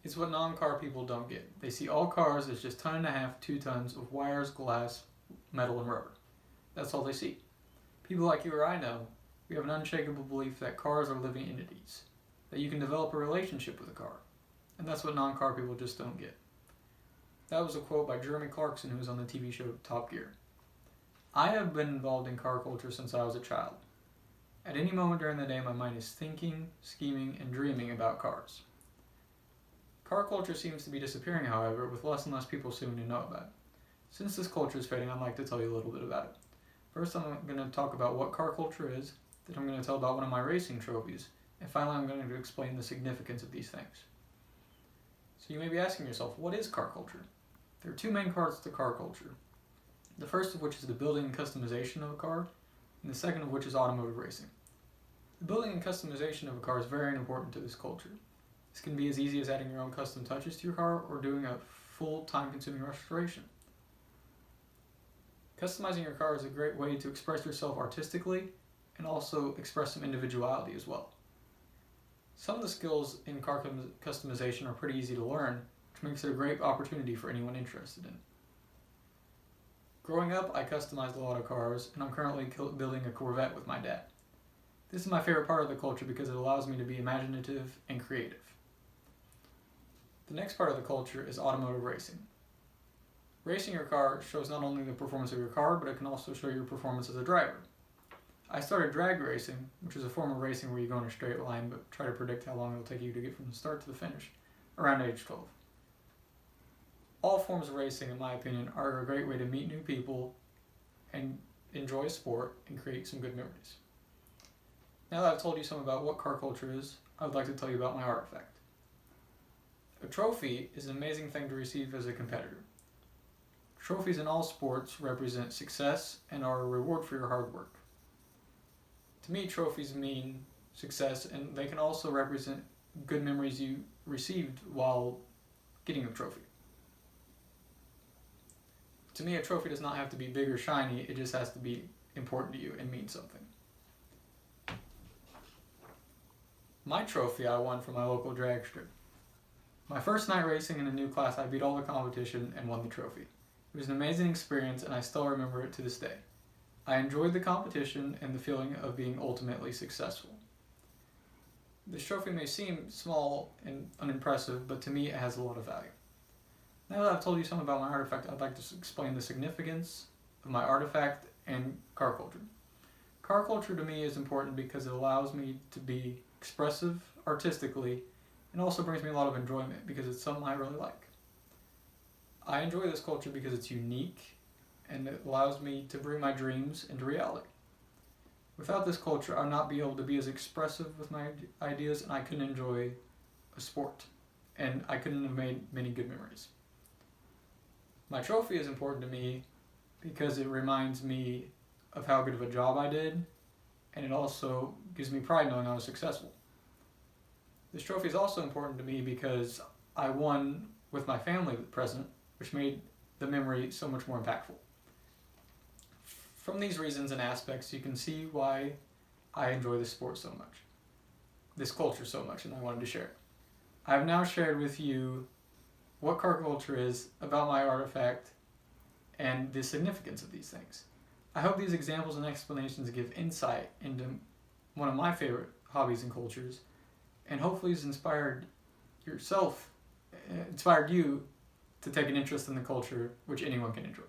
It's what non-car people don't get. They see all cars as just 1.5 tons, 2 tons of wires, glass, metal, and rubber. That's all they see. People like you or I know, we have an unshakable belief that cars are living entities, that you can develop a relationship with a car. And that's what non-car people just don't get. That was a quote by Jeremy Clarkson, who was on the TV show Top Gear. I have been involved in car culture since I was a child. At any moment during the day, my mind is thinking, scheming, and dreaming about cars. Car culture seems to be disappearing, however, with less and less people seeming to know about it. Since this culture is fading, I'd like to tell you a little bit about it. First, I'm going to talk about what car culture is, then I'm going to tell about one of my racing trophies, and finally I'm going to explain the significance of these things. So you may be asking yourself, what is car culture? There are two main parts to car culture. The first of which is the building and customization of a car, and the second of which is automotive racing. The building and customization of a car is very important to this culture. This can be as easy as adding your own custom touches to your car or doing a full time-consuming restoration. Customizing your car is a great way to express yourself artistically and also express some individuality as well. Some of the skills in car customization are pretty easy to learn, which makes it a great opportunity for anyone interested in. Growing up, I customized a lot of cars, and I'm currently building a Corvette with my dad. This is my favorite part of the culture because it allows me to be imaginative and creative. The next part of the culture is automotive racing. Racing your car shows not only the performance of your car, but it can also show your performance as a driver. I started drag racing, which is a form of racing where you go in a straight line but try to predict how long it will take you to get from the start to the finish, around age 12. All forms of racing, in my opinion, are a great way to meet new people and enjoy sport and create some good memories. Now that I've told you some about what car culture is, I would like to tell you about my artifact. A trophy is an amazing thing to receive as a competitor. Trophies in all sports represent success and are a reward for your hard work. To me, trophies mean success, and they can also represent good memories you received while getting a trophy. To me, a trophy does not have to be big or shiny, it just has to be important to you and mean something. My trophy I won from my local drag strip. My first night racing in a new class, I beat all the competition and won the trophy. It was an amazing experience, and I still remember it to this day. I enjoyed the competition and the feeling of being ultimately successful. This trophy may seem small and unimpressive, but to me it has a lot of value. Now that I've told you some about my artifact, I'd like to explain the significance of my artifact and car culture. Car culture to me is important because it allows me to be expressive artistically and also brings me a lot of enjoyment because it's something I really like. I enjoy this culture because it's unique and it allows me to bring my dreams into reality. Without this culture, I would not be able to be as expressive with my ideas, and I couldn't enjoy a sport, and I couldn't have made many good memories. My trophy is important to me because it reminds me of how good of a job I did, and it also gives me pride knowing I was successful. This trophy is also important to me because I won with my family present, which made the memory so much more impactful. From these reasons and aspects, you can see why I enjoy this sport so much, this culture so much, and I wanted to share it. I have now shared with you what car culture is, about my artifact, and the significance of these things. I hope these examples and explanations give insight into one of my favorite hobbies and cultures, and hopefully has inspired you to take an interest in the culture which anyone can enjoy.